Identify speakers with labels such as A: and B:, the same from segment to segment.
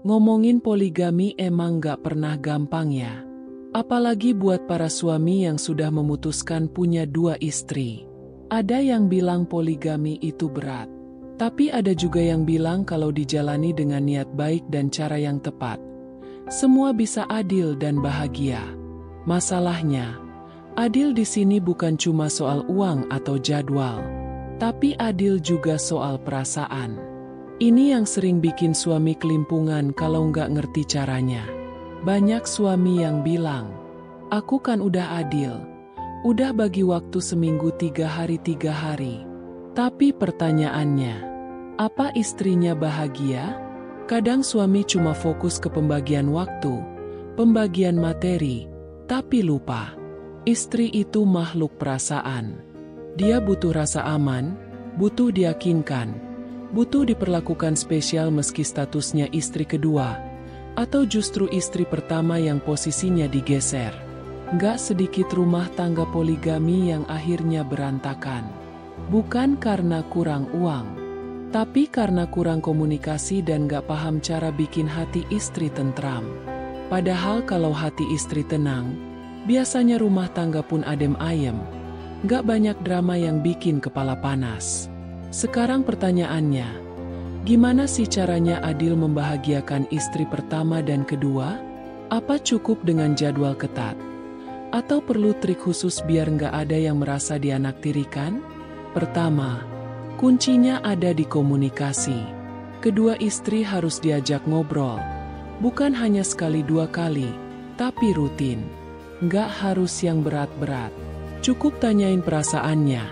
A: Ngomongin poligami emang gak pernah gampang ya. Apalagi buat para suami yang sudah memutuskan punya 2 istri. Ada yang bilang poligami itu berat. Tapi ada juga yang bilang kalau dijalani dengan niat baik dan cara yang tepat, semua bisa adil dan bahagia. Masalahnya, adil di sini bukan cuma soal uang atau jadwal, tapi adil juga soal perasaan. Ini yang sering bikin suami kelimpungan kalau nggak ngerti caranya. Banyak suami yang bilang, "Aku kan udah adil, udah bagi waktu seminggu 3 hari. Tapi pertanyaannya, apa istrinya bahagia? Kadang suami cuma fokus ke pembagian waktu, pembagian materi, tapi lupa. Istri itu makhluk perasaan. Dia butuh rasa aman, butuh diyakinkan, butuh diperlakukan spesial meski statusnya istri kedua, atau justru istri pertama yang posisinya digeser. Nggak sedikit rumah tangga poligami yang akhirnya berantakan. Bukan karena kurang uang, tapi karena kurang komunikasi dan gak paham cara bikin hati istri tentram. Padahal kalau hati istri tenang, biasanya rumah tangga pun adem ayem. Gak banyak drama yang bikin kepala panas. Sekarang pertanyaannya, gimana sih caranya adil membahagiakan istri pertama dan kedua? Apa cukup dengan jadwal ketat? Atau perlu trik khusus biar gak ada yang merasa dianaktirikan? Pertama, kuncinya ada di komunikasi. Kedua istri harus diajak ngobrol. Bukan hanya sekali 2 kali, tapi rutin. Nggak harus yang berat-berat. Cukup tanyain perasaannya,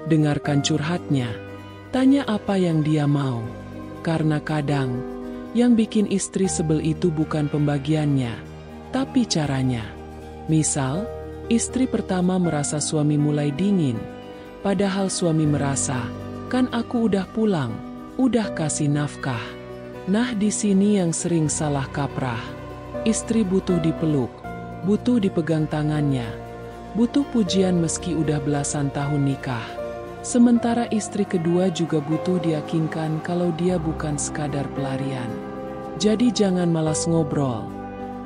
A: dengarkan curhatnya, tanya apa yang dia mau. Karena kadang, yang bikin istri sebel itu bukan pembagiannya, tapi caranya. Misal, istri pertama merasa suami mulai dingin, padahal suami merasa, "Kan aku udah pulang, udah kasih nafkah." Nah, di sini yang sering salah kaprah. Istri butuh dipeluk, butuh dipegang tangannya, butuh pujian meski udah belasan tahun nikah. Sementara istri kedua juga butuh diyakinkan kalau dia bukan sekadar pelarian. Jadi jangan malas ngobrol.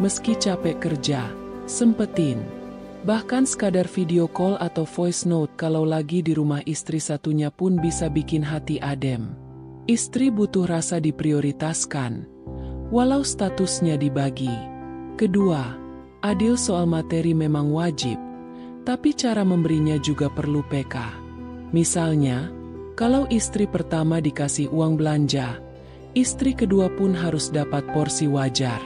A: Meski capek kerja, sempetin. Bahkan sekadar video call atau voice note kalau lagi di rumah istri satunya pun bisa bikin hati adem. Istri butuh rasa diprioritaskan, walau statusnya dibagi. Kedua, adil soal materi memang wajib, tapi cara memberinya juga perlu peka. Misalnya, kalau istri pertama dikasih uang belanja, istri kedua pun harus dapat porsi wajar.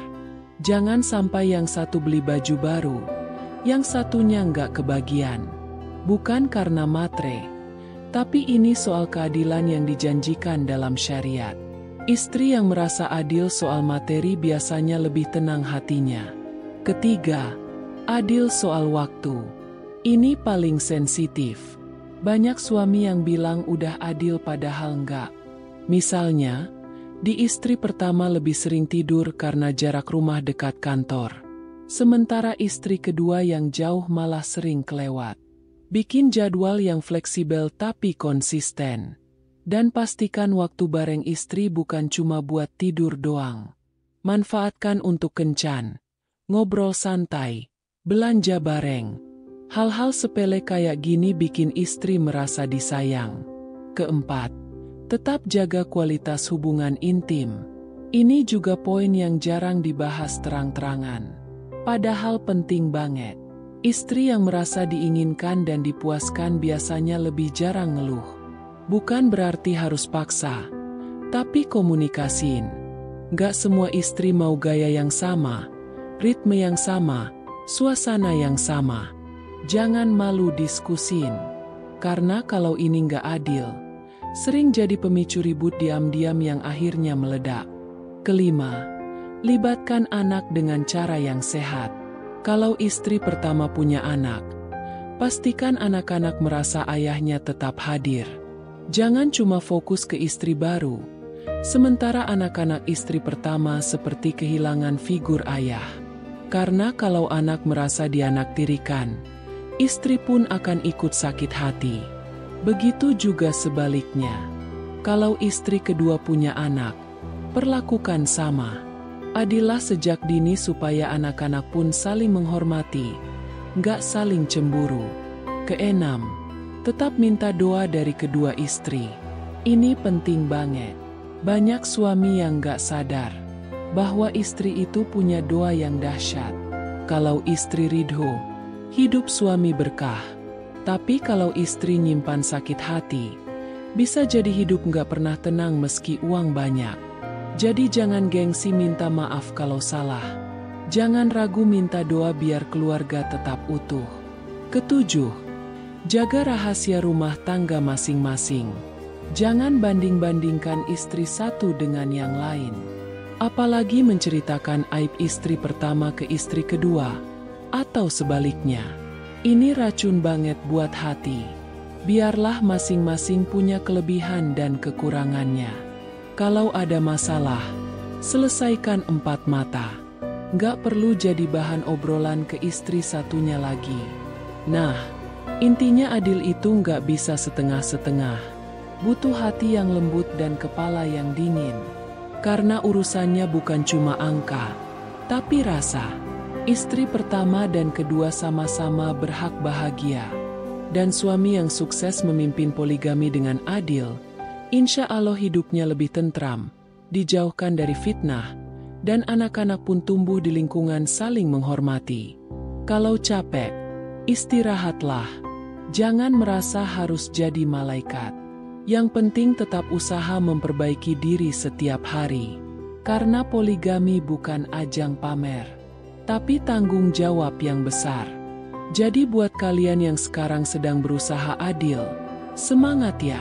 A: Jangan sampai yang satu beli baju baru, yang satunya nggak kebagian. Bukan karena matre, tapi ini soal keadilan yang dijanjikan dalam syariat. Istri yang merasa adil soal materi biasanya lebih tenang hatinya. Ketiga, adil soal waktu. Ini paling sensitif. Banyak suami yang bilang udah adil padahal nggak. Misalnya, di istri pertama lebih sering tidur karena jarak rumah dekat kantor. Sementara istri kedua yang jauh malah sering kelewat. Bikin jadwal yang fleksibel tapi konsisten. Dan pastikan waktu bareng istri bukan cuma buat tidur doang. Manfaatkan untuk kencan, ngobrol santai, belanja bareng. Hal-hal sepele kayak gini bikin istri merasa disayang. Keempat, tetap jaga kualitas hubungan intim. Ini juga poin yang jarang dibahas terang-terangan. Padahal penting banget. Istri yang merasa diinginkan dan dipuaskan biasanya lebih jarang ngeluh. Bukan berarti harus paksa, tapi komunikasiin. Gak semua istri mau gaya yang sama, ritme yang sama, suasana yang sama. Jangan malu diskusin. Karena kalau ini gak adil, sering jadi pemicu ribut diam-diam yang akhirnya meledak. Kelima, libatkan anak dengan cara yang sehat. Kalau istri pertama punya anak, pastikan anak-anak merasa ayahnya tetap hadir. Jangan cuma fokus ke istri baru, sementara anak-anak istri pertama seperti kehilangan figur ayah. Karena kalau anak merasa dianaktirikan, istri pun akan ikut sakit hati. Begitu juga sebaliknya. Kalau istri kedua punya anak, perlakukan sama. Adillah sejak dini supaya anak-anak pun saling menghormati, nggak saling cemburu. Keenam, tetap minta doa dari kedua istri. Ini penting banget. Banyak suami yang nggak sadar bahwa istri itu punya doa yang dahsyat. Kalau istri ridho, hidup suami berkah. Tapi kalau istri nyimpan sakit hati, bisa jadi hidup nggak pernah tenang meski uang banyak. Jadi jangan gengsi minta maaf kalau salah. Jangan ragu minta doa biar keluarga tetap utuh. Ketujuh, jaga rahasia rumah tangga masing-masing. Jangan banding-bandingkan istri satu dengan yang lain. Apalagi menceritakan aib istri pertama ke istri kedua, atau sebaliknya. Ini racun banget buat hati. Biarlah masing-masing punya kelebihan dan kekurangannya. Kalau ada masalah, selesaikan empat mata. Nggak perlu jadi bahan obrolan ke istri satunya lagi. Nah, intinya adil itu nggak bisa setengah-setengah. Butuh hati yang lembut dan kepala yang dingin. Karena urusannya bukan cuma angka, tapi rasa. Istri pertama dan kedua sama-sama berhak bahagia. Dan suami yang sukses memimpin poligami dengan adil, insya Allah hidupnya lebih tentram, dijauhkan dari fitnah, dan anak-anak pun tumbuh di lingkungan saling menghormati. Kalau capek, istirahatlah. Jangan merasa harus jadi malaikat. Yang penting tetap usaha memperbaiki diri setiap hari. Karena poligami bukan ajang pamer, tapi tanggung jawab yang besar. Jadi buat kalian yang sekarang sedang berusaha adil, semangat ya!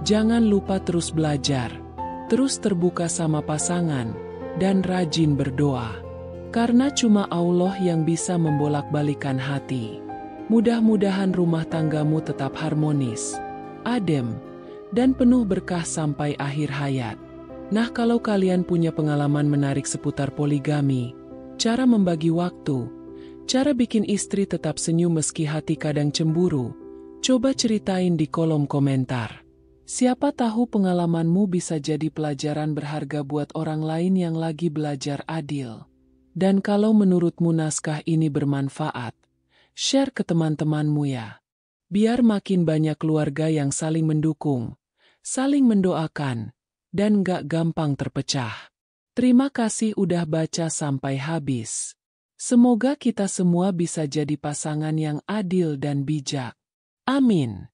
A: Jangan lupa terus belajar, terus terbuka sama pasangan, dan rajin berdoa. Karena cuma Allah yang bisa membolak-balikan hati. Mudah-mudahan rumah tanggamu tetap harmonis, adem, dan penuh berkah sampai akhir hayat. Nah, kalau kalian punya pengalaman menarik seputar poligami, cara membagi waktu, cara bikin istri tetap senyum meski hati kadang cemburu, coba ceritain di kolom komentar. Siapa tahu pengalamanmu bisa jadi pelajaran berharga buat orang lain yang lagi belajar adil. Dan kalau menurutmu naskah ini bermanfaat, share ke teman-temanmu ya. Biar makin banyak keluarga yang saling mendukung, saling mendoakan, dan gak gampang terpecah. Terima kasih udah baca sampai habis. Semoga kita semua bisa jadi pasangan yang adil dan bijak. Amin.